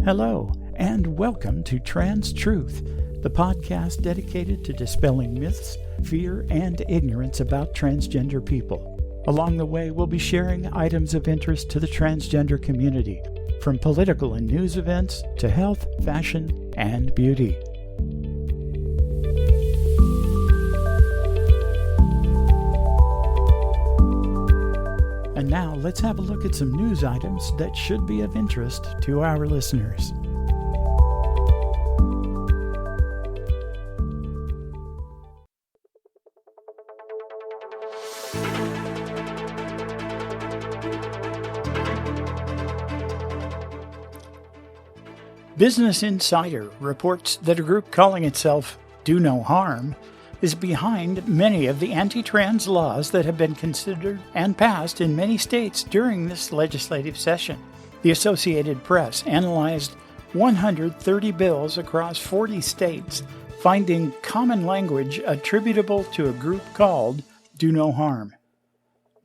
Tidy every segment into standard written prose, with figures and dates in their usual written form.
Hello, and welcome to Trans Truth, the podcast dedicated to dispelling myths, fear, and ignorance about transgender people. Along the way, we'll be sharing items of interest to the transgender community, from political and news events to health, fashion, and beauty. And now, let's have a look at some news items that should be of interest to our listeners. Business Insider reports that a group calling itself Do No Harm is behind many of the anti-trans laws that have been considered and passed in many states during this legislative session. The Associated Press analyzed 130 bills across 40 states, finding common language attributable to a group called Do No Harm.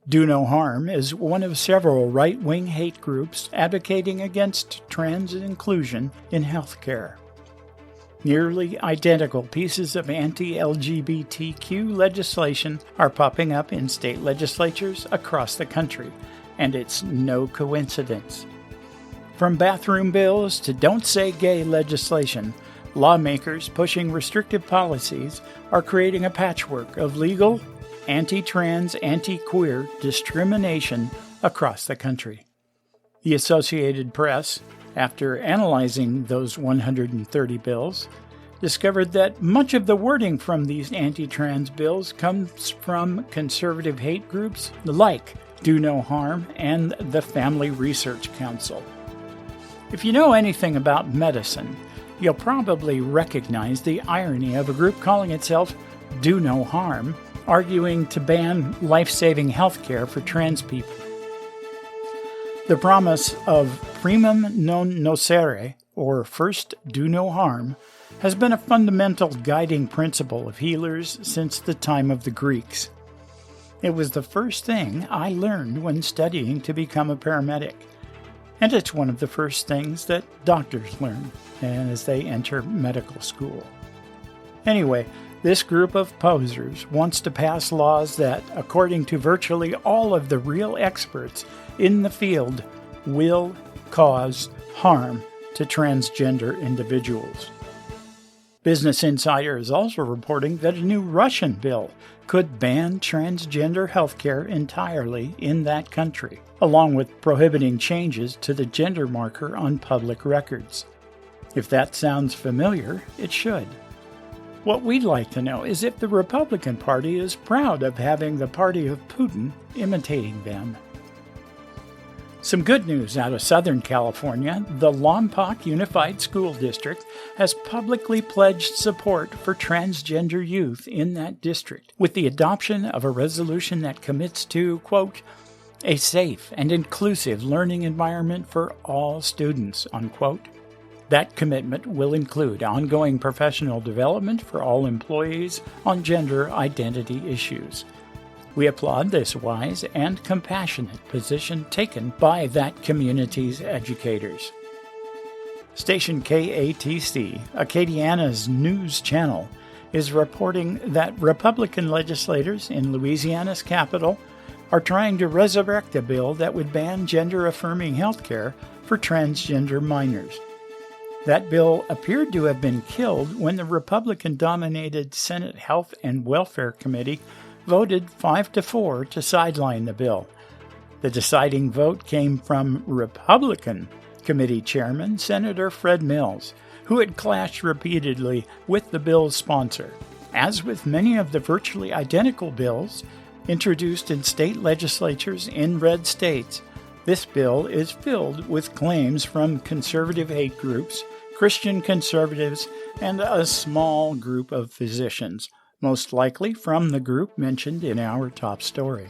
Do No Harm is one of several right-wing hate groups advocating against trans inclusion in healthcare. Nearly identical pieces of anti-LGBTQ legislation are popping up in state legislatures across the country, and it's no coincidence. From bathroom bills to Don't Say Gay legislation, lawmakers pushing restrictive policies are creating a patchwork of legal, anti-trans, anti-queer discrimination across the country. The Associated Press, after analyzing those 130 bills, discovered that much of the wording from these anti-trans bills comes from conservative hate groups like Do No Harm and the Family Research Council. If you know anything about medicine, you'll probably recognize the irony of a group calling itself Do No Harm, arguing to ban life-saving health care for trans people. The promise of primum non nocere, or first do no harm, has been a fundamental guiding principle of healers since the time of the Greeks. It was the first thing I learned when studying to become a paramedic, and it's one of the first things that doctors learn as they enter medical school. Anyway, this group of posers wants to pass laws that, according to virtually all of the real experts in the field, will cause harm to transgender individuals. Business Insider is also reporting that a new Russian bill could ban transgender healthcare entirely in that country, along with prohibiting changes to the gender marker on public records. If that sounds familiar, it should. What we'd like to know is if the Republican Party is proud of having the party of Putin imitating them. Some good news out of Southern California. The Lompoc Unified School District has publicly pledged support for transgender youth in that district, with the adoption of a resolution that commits to, quote, a safe and inclusive learning environment for all students, unquote. That commitment will include ongoing professional development for all employees on gender identity issues. We applaud this wise and compassionate position taken by that community's educators. Station KATC, Acadiana's news channel, is reporting that Republican legislators in Louisiana's capital are trying to resurrect a bill that would ban gender-affirming health care for transgender minors. That bill appeared to have been killed when the Republican-dominated Senate Health and Welfare Committee voted 5-4 to sideline the bill. The deciding vote came from Republican Committee Chairman Senator Fred Mills, who had clashed repeatedly with the bill's sponsor. As with many of the virtually identical bills introduced in state legislatures in red states, this bill is filled with claims from conservative hate groups, Christian conservatives, and a small group of physicians, most likely from the group mentioned in our top story.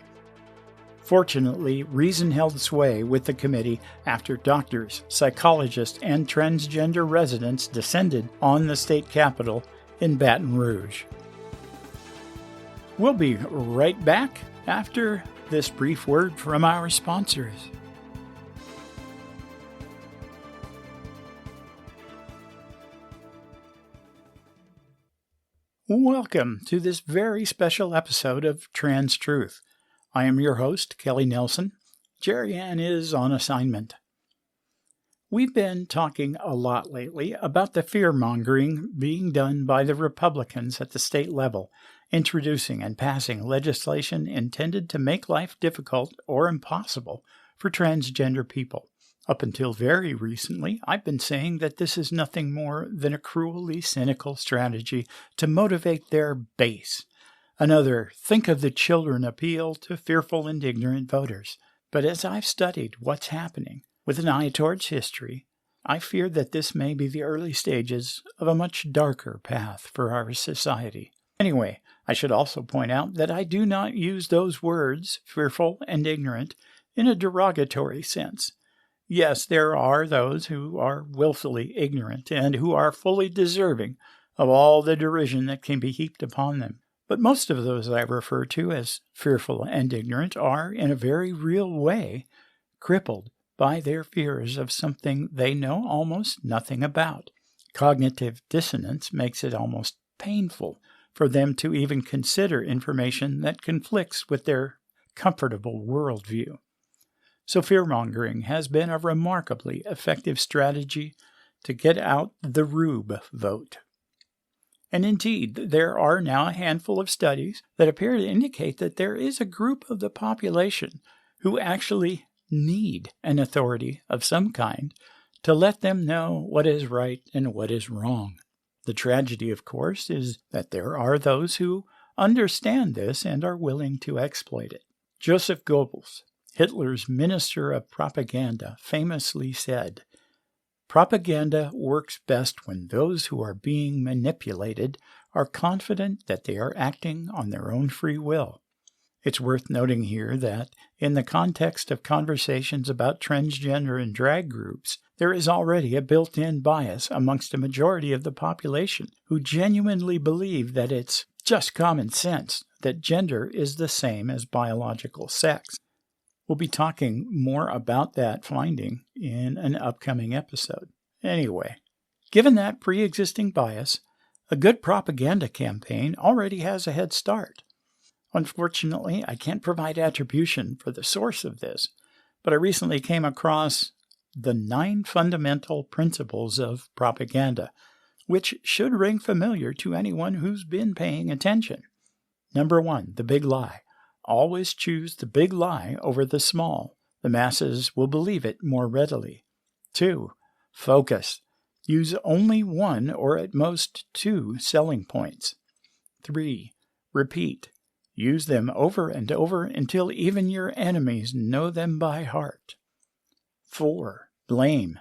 Fortunately, reason held sway with the committee after doctors, psychologists, and transgender residents descended on the state capitol in Baton Rouge. We'll be right back after this brief word from our sponsors. Welcome to this very special episode of Trans Truth. I am your host, Kelly Nelson. Jerry Ann is on assignment. We've been talking a lot lately about the fear-mongering being done by the Republicans at the state level, introducing and passing legislation intended to make life difficult or impossible for transgender people. Up until very recently, I've been saying that this is nothing more than a cruelly cynical strategy to motivate their base. Another think of the children appeal to fearful and ignorant voters. But as I've studied what's happening, with an eye towards history, I fear that this may be the early stages of a much darker path for our society. Anyway, I should also point out that I do not use those words, fearful and ignorant, in a derogatory sense. Yes, there are those who are willfully ignorant and who are fully deserving of all the derision that can be heaped upon them. But most of those I refer to as fearful and ignorant are, in a very real way, crippled by their fears of something they know almost nothing about. Cognitive dissonance makes it almost painful for them to even consider information that conflicts with their comfortable worldview. So fear-mongering has been a remarkably effective strategy to get out the rube vote. And indeed, there are now a handful of studies that appear to indicate that there is a group of the population who actually need an authority of some kind to let them know what is right and what is wrong. The tragedy, of course, is that there are those who understand this and are willing to exploit it. Joseph Goebbels, Hitler's minister of propaganda, famously said, "Propaganda works best when those who are being manipulated are confident that they are acting on their own free will." It's worth noting here that, in the context of conversations about transgender and drag groups, there is already a built-in bias amongst a majority of the population who genuinely believe that it's just common sense that gender is the same as biological sex. We'll be talking more about that finding in an upcoming episode. Anyway, given that pre-existing bias, a good propaganda campaign already has a head start. Unfortunately, I can't provide attribution for the source of this, but I recently came across the 9 fundamental principles of propaganda, which should ring familiar to anyone who's been paying attention. Number 1, the big lie. Always choose the big lie over the small. The masses will believe it more readily. 2, focus. Use only 1 or at most 2 selling points. 3, repeat. Use them over and over until even your enemies know them by heart. 4, blame.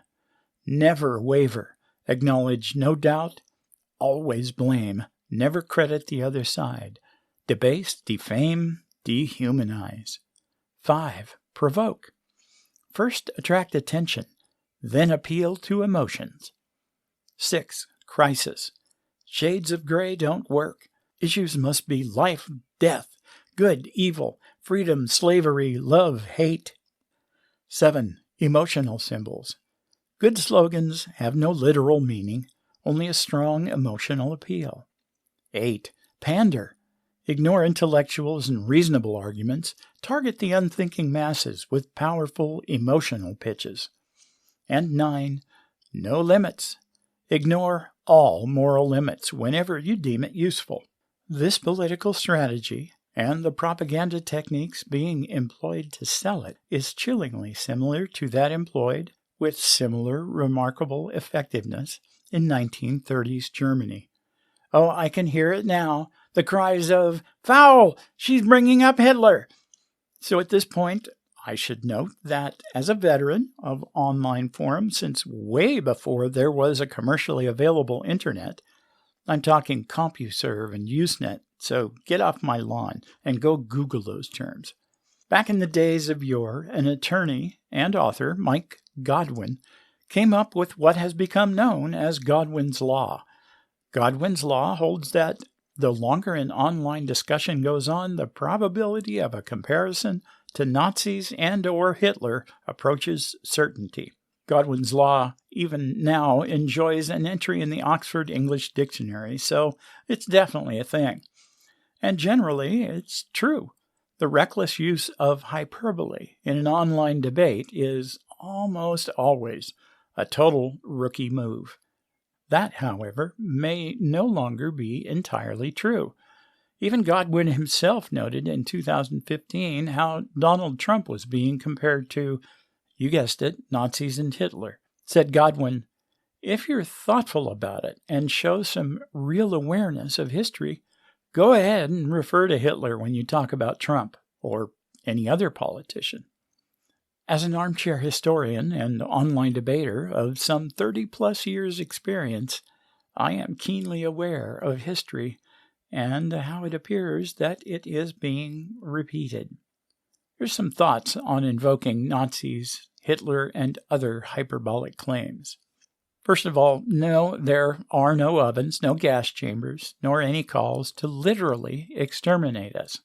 Never waver. Acknowledge no doubt. Always blame. Never credit the other side. Debase, defame, dehumanize. 5, provoke. First attract attention, then appeal to emotions. 6, crisis. Shades of gray don't work. Issues must be life, death, good, evil, freedom, slavery, love, hate. 7, emotional symbols. Good slogans have no literal meaning, only a strong emotional appeal. 8, pander. Ignore intellectuals and reasonable arguments. Target the unthinking masses with powerful emotional pitches. And 9, no limits. Ignore all moral limits whenever you deem it useful. This political strategy, and the propaganda techniques being employed to sell it, is chillingly similar to that employed, with similar remarkable effectiveness, in 1930s Germany. Oh, I can hear it now. The cries of, "Foul! She's bringing up Hitler!" So at this point, I should note that as a veteran of online forums since way before there was a commercially available internet, I'm talking CompuServe and Usenet, so get off my lawn and go Google those terms. Back in the days of yore, an attorney and author, Mike Godwin, came up with what has become known as Godwin's Law. Godwin's Law holds that the longer an online discussion goes on, the probability of a comparison to Nazis and/or Hitler approaches certainty. Godwin's law even now enjoys an entry in the Oxford English Dictionary, so it's definitely a thing. And generally, it's true. The reckless use of hyperbole in an online debate is almost always a total rookie move. That, however, may no longer be entirely true. Even Godwin himself noted in 2015 how Donald Trump was being compared to, you guessed it, Nazis and Hitler. Said Godwin, "If you're thoughtful about it and show some real awareness of history, go ahead and refer to Hitler when you talk about Trump or any other politician." As an armchair historian and online debater of some 30-plus years' experience, I am keenly aware of history and how it appears that it is being repeated. Here's some thoughts on invoking Nazis, Hitler, and other hyperbolic claims. First of all, no, there are no ovens, no gas chambers, nor any calls to literally exterminate us.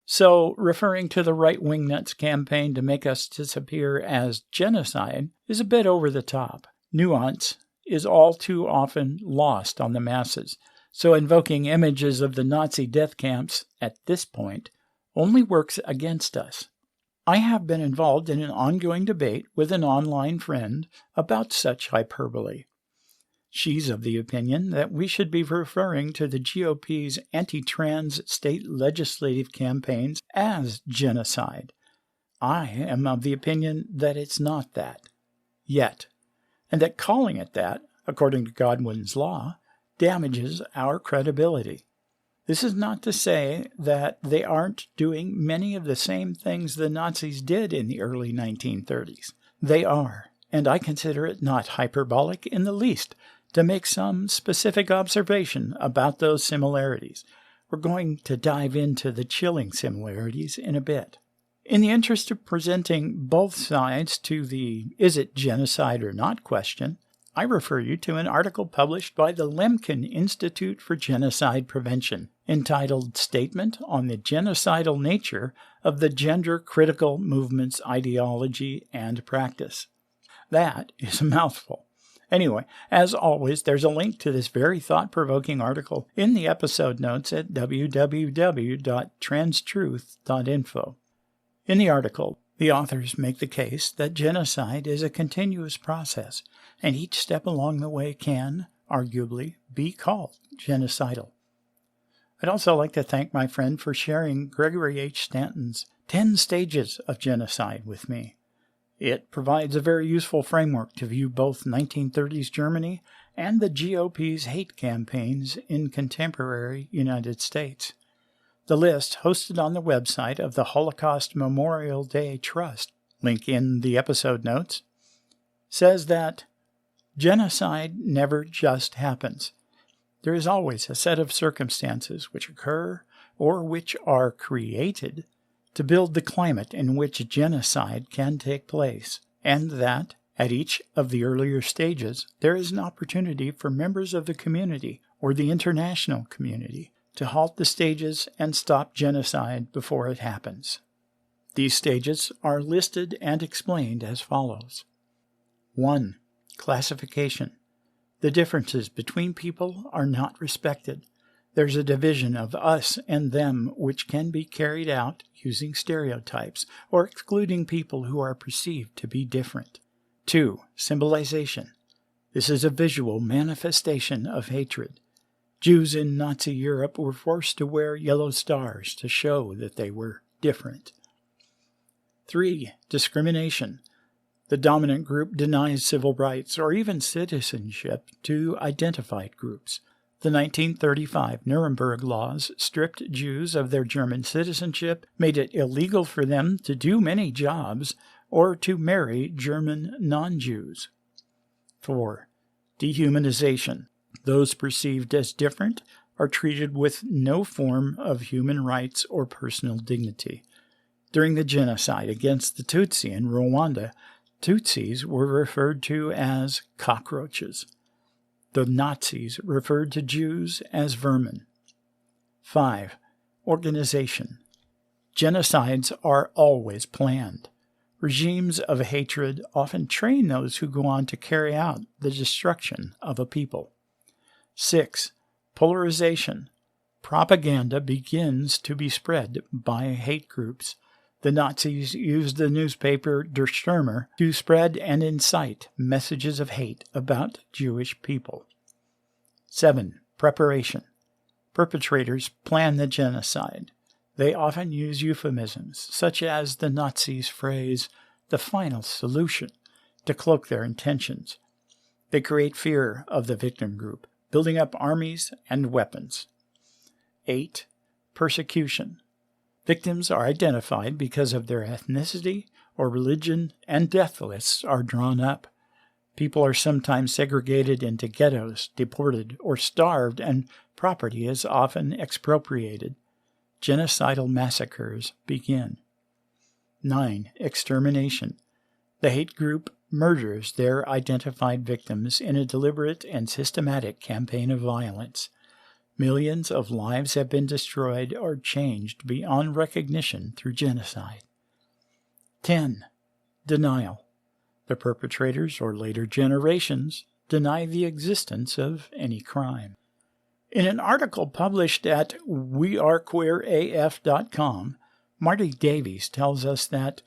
So, referring to the right-wing nuts campaign to make us disappear as genocide is a bit over the top. Nuance is all too often lost on the masses, so invoking images of the Nazi death camps at this point only works against us. I have been involved in an ongoing debate with an online friend about such hyperbole. She's of the opinion that we should be referring to the GOP's anti-trans state legislative campaigns as genocide. I am of the opinion that it's not that, yet, and that calling it that, according to Godwin's law, damages our credibility. This is not to say that they aren't doing many of the same things the Nazis did in the early 1930s. They are, and I consider it not hyperbolic in the least to make some specific observation about those similarities. We're going to dive into the chilling similarities in a bit. In the interest of presenting both sides to the "is it genocide or not" question, I refer you to an article published by the Lemkin Institute for Genocide Prevention, entitled Statement on the Genocidal Nature of the Gender-Critical Movement's Ideology and Practice. That is a mouthful. Anyway, as always, there's a link to this very thought-provoking article in the episode notes at www.transtruth.info. In the article, the authors make the case that genocide is a continuous process, and each step along the way can, arguably, be called genocidal. I'd also like to thank my friend for sharing Gregory H. Stanton's 10 Stages of Genocide with me. It provides a very useful framework to view both 1930s Germany and the GOP's hate campaigns in contemporary United States. The list, hosted on the website of the Holocaust Memorial Day Trust, link in the episode notes, says that genocide never just happens. There is always a set of circumstances which occur or which are created to build the climate in which genocide can take place, and that, at each of the earlier stages, there is an opportunity for members of the community or the international community to halt the stages and stop genocide before it happens. These stages are listed and explained as follows. 1. Classification. The differences between people are not respected. There's a division of us and them which can be carried out using stereotypes or excluding people who are perceived to be different. 2. Symbolization. This is a visual manifestation of hatred. Jews in Nazi Europe were forced to wear yellow stars to show that they were different. 3. Discrimination. The dominant group denies civil rights or even citizenship to identified groups. The 1935 Nuremberg laws stripped Jews of their German citizenship, made it illegal for them to do many jobs or to marry German non-Jews. 4. Dehumanization. Those perceived as different are treated with no form of human rights or personal dignity. During the genocide against the Tutsi in Rwanda, Tutsis were referred to as cockroaches. The Nazis referred to Jews as vermin. 5. Organization. Genocides are always planned. Regimes of hatred often train those who go on to carry out the destruction of a people. 6. Polarization. Propaganda begins to be spread by hate groups. The Nazis used the newspaper Der Stürmer to spread and incite messages of hate about Jewish people. 7. Preparation. Perpetrators plan the genocide. They often use euphemisms, such as the Nazis' phrase, "the final solution," to cloak their intentions. They create fear of the victim group, building up armies and weapons. 8. Persecution. Victims are identified because of their ethnicity or religion, and death lists are drawn up. People are sometimes segregated into ghettos, deported, or starved, and property is often expropriated. Genocidal massacres begin. 9. Extermination. The hate group murders their identified victims in a deliberate and systematic campaign of violence. Millions of lives have been destroyed or changed beyond recognition through genocide. 10. Denial. The perpetrators or later generations deny the existence of any crime. In an article published at wearequeeraf.com, Marty Davies tells us that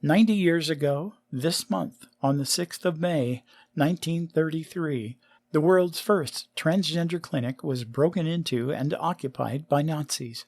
90 years ago, this month, on the 6th of May, 1933, the world's first transgender clinic was broken into and occupied by Nazis.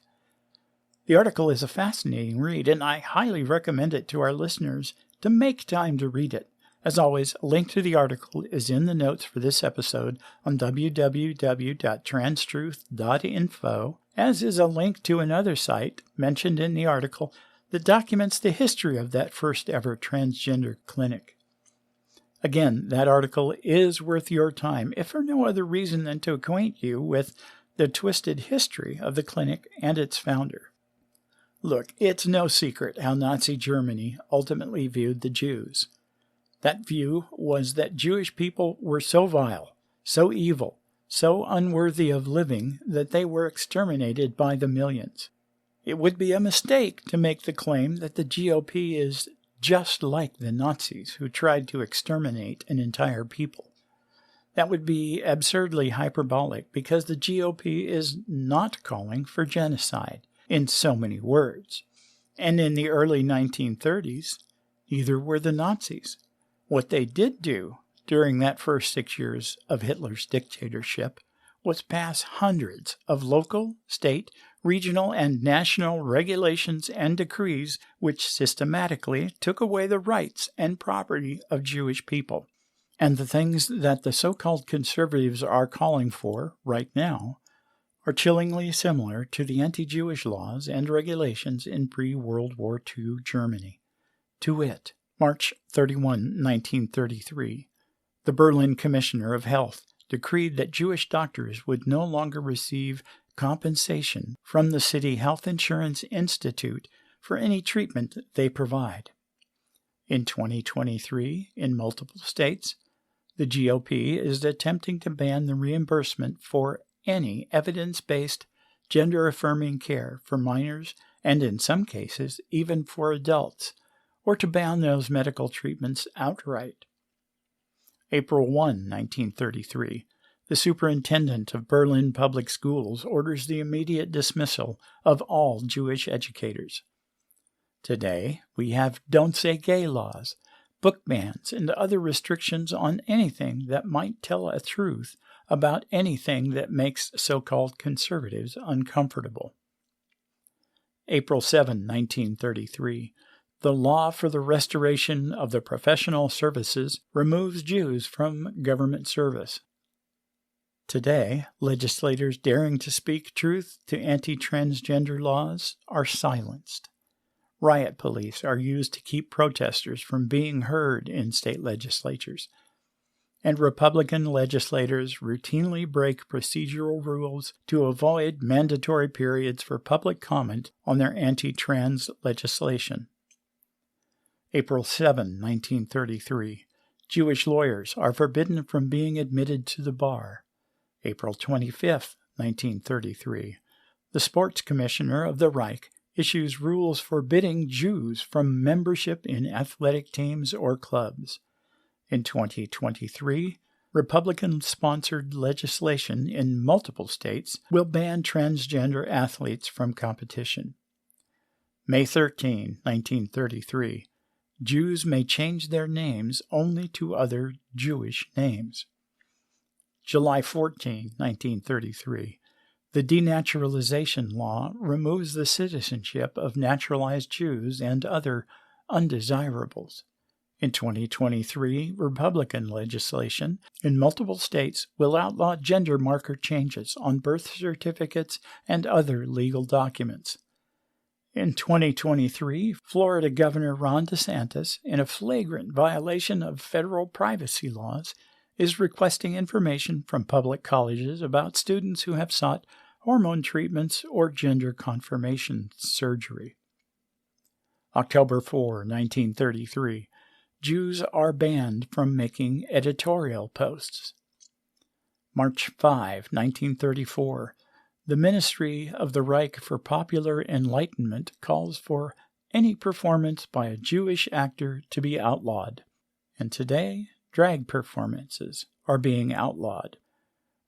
The article is a fascinating read, and I highly recommend it to our listeners to make time to read it. As always, a link to the article is in the notes for this episode on www.transtruth.info, as is a link to another site mentioned in the article that documents the history of that first ever transgender clinic. Again, that article is worth your time, if for no other reason than to acquaint you with the twisted history of the clinic and its founder. Look, it's no secret how Nazi Germany ultimately viewed the Jews. That view was that Jewish people were so vile, so evil, so unworthy of living that they were exterminated by the millions. It would be a mistake to make the claim that the GOP is just like the Nazis who tried to exterminate an entire people. That would be absurdly hyperbolic because the GOP is not calling for genocide in so many words. And in the early 1930s, neither were the Nazis. What they did do during that first 6 years of Hitler's dictatorship was pass hundreds of local, state, regional, and national regulations and decrees which systematically took away the rights and property of Jewish people. And the things that the so-called conservatives are calling for right now are chillingly similar to the anti-Jewish laws and regulations in pre-World War II Germany. To wit, March 31, 1933, the Berlin Commissioner of Health decreed that Jewish doctors would no longer receive compensation from the City Health Insurance Institute for any treatment they provide. In 2023, in multiple states, the GOP is attempting to ban the reimbursement for any evidence-based, gender-affirming care for minors and, in some cases, even for adults, or to ban those medical treatments outright. April 1, 1933, the superintendent of Berlin Public Schools orders the immediate dismissal of all Jewish educators. Today, we have Don't Say Gay laws, book bans, and other restrictions on anything that might tell a truth about anything that makes so-called conservatives uncomfortable. April 7, 1933, the law for the restoration of the professional services removes Jews from government service. Today, legislators daring to speak truth to anti-transgender laws are silenced. Riot police are used to keep protesters from being heard in state legislatures. And Republican legislators routinely break procedural rules to avoid mandatory periods for public comment on their anti-trans legislation. April 7, 1933, Jewish lawyers are forbidden from being admitted to the bar. April 25, 1933, the sports commissioner of the Reich issues rules forbidding Jews from membership in athletic teams or clubs. In 2023, Republican-sponsored legislation in multiple states will ban transgender athletes from competition. May 13, 1933. Jews may change their names only to other Jewish names. July 14, 1933. The denaturalization law removes the citizenship of naturalized Jews and other undesirables. In 2023, Republican legislation in multiple states will outlaw gender marker changes on birth certificates and other legal documents. In 2023, Florida Governor Ron DeSantis, in a flagrant violation of federal privacy laws, is requesting information from public colleges about students who have sought hormone treatments or gender confirmation surgery. October 4, 1933. Jews are banned from making editorial posts. March 5, 1934. The Ministry of the Reich for Popular Enlightenment calls for any performance by a Jewish actor to be outlawed. And today, drag performances are being outlawed.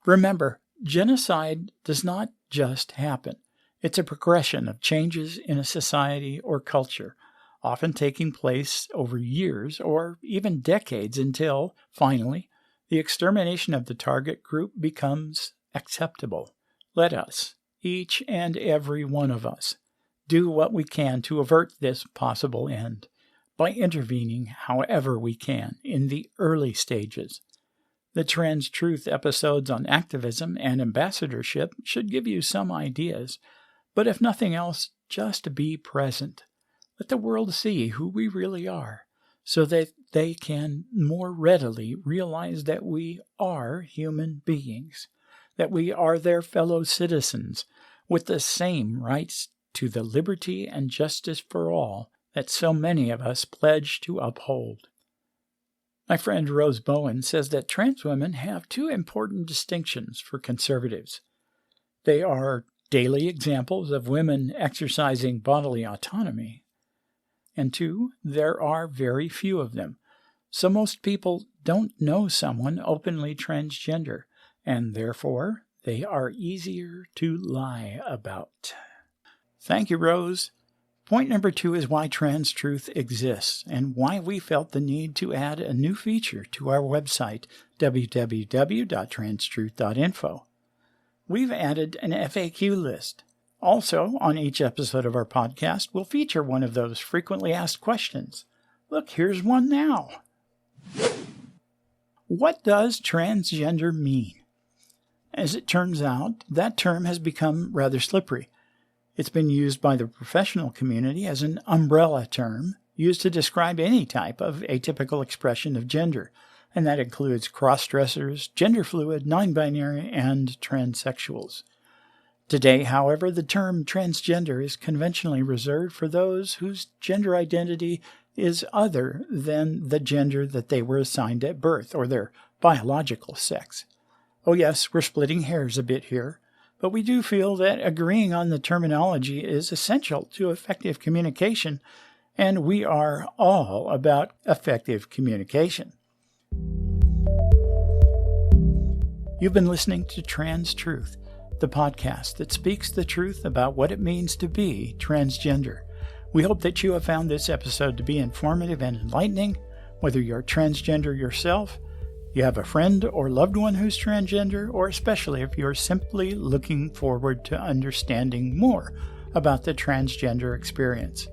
Remember, genocide does not just happen. It's a progression of changes in a society or culture, often taking place over years or even decades until, finally, the extermination of the target group becomes acceptable. Let us, each and every one of us, do what we can to avert this possible end by intervening however we can in the early stages. The Trans Truth episodes on activism and ambassadorship should give you some ideas, but if nothing else, just be present. Let the world see who we really are, so that they can more readily realize that we are human beings, that we are their fellow citizens with the same rights to the liberty and justice for all that so many of us pledge to uphold. My friend Rose Bowen says that trans women have two important distinctions for conservatives. They are daily examples of women exercising bodily autonomy, and two, there are very few of them, so most people don't know someone openly transgender, and therefore they are easier to lie about. Thank you, Rose. Point number 2 is why Trans Truth exists and why we felt the need to add a new feature to our website, www.transtruth.info. We've added an FAQ list. Also, on each episode of our podcast, we'll feature one of those frequently asked questions. Look, here's one now. What does transgender mean? As it turns out, that term has become rather slippery. It's been used by the professional community as an umbrella term used to describe any type of atypical expression of gender, and that includes cross-dressers, gender-fluid, non-binary, and transsexuals. Today, however, the term transgender is conventionally reserved for those whose gender identity is other than the gender that they were assigned at birth or their biological sex. Oh yes, we're splitting hairs a bit here, but we do feel that agreeing on the terminology is essential to effective communication, and we are all about effective communication. You've been listening to Trans Truth, the podcast that speaks the truth about what it means to be transgender. We hope that you have found this episode to be informative and enlightening, whether you're transgender yourself, you have a friend or loved one who's transgender, or especially if you're simply looking forward to understanding more about the transgender experience.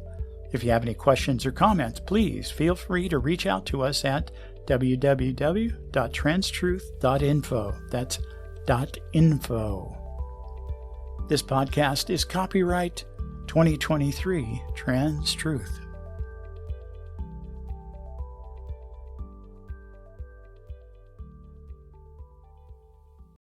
If you have any questions or comments, please feel free to reach out to us at www.transtruth.info. That's .info. This podcast is copyright 2023 Trans Truth.